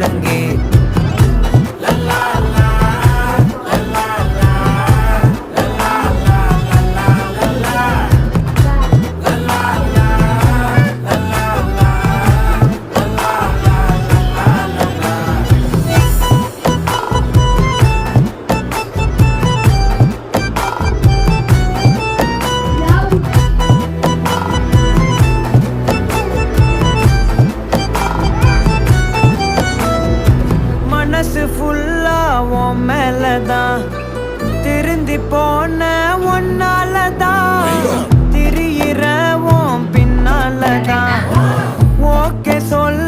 முழங்கே மனசு ஃபுல்லா உன் மேலதான் திருந்தி போன ஒன்னாலதான் திரியிற உன் பின்னாலதான் ஓகே சொல்ல